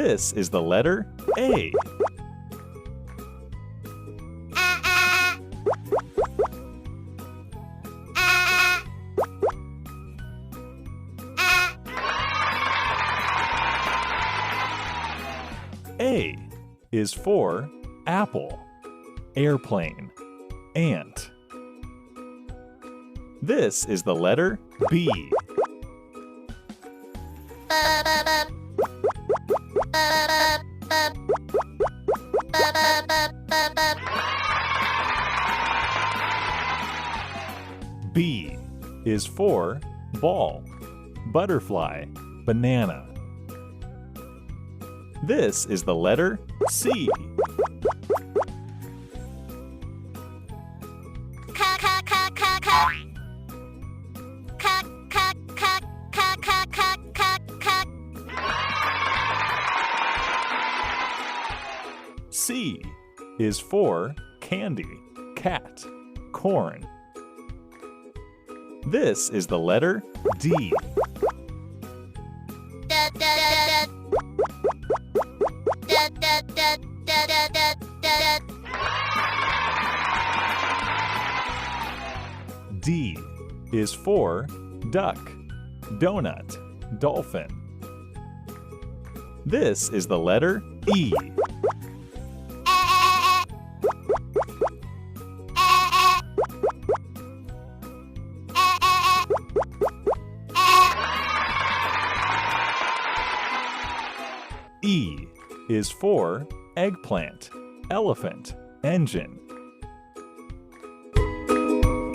This is the letter A. A is for apple, airplane, ant. This is the letter B. B is for ball, butterfly, banana. This is the letter C. C is for candy, cat, corn. This is the letter D. D is for duck, donut, dolphin. This is the letter E. E is for eggplant, elephant, engine.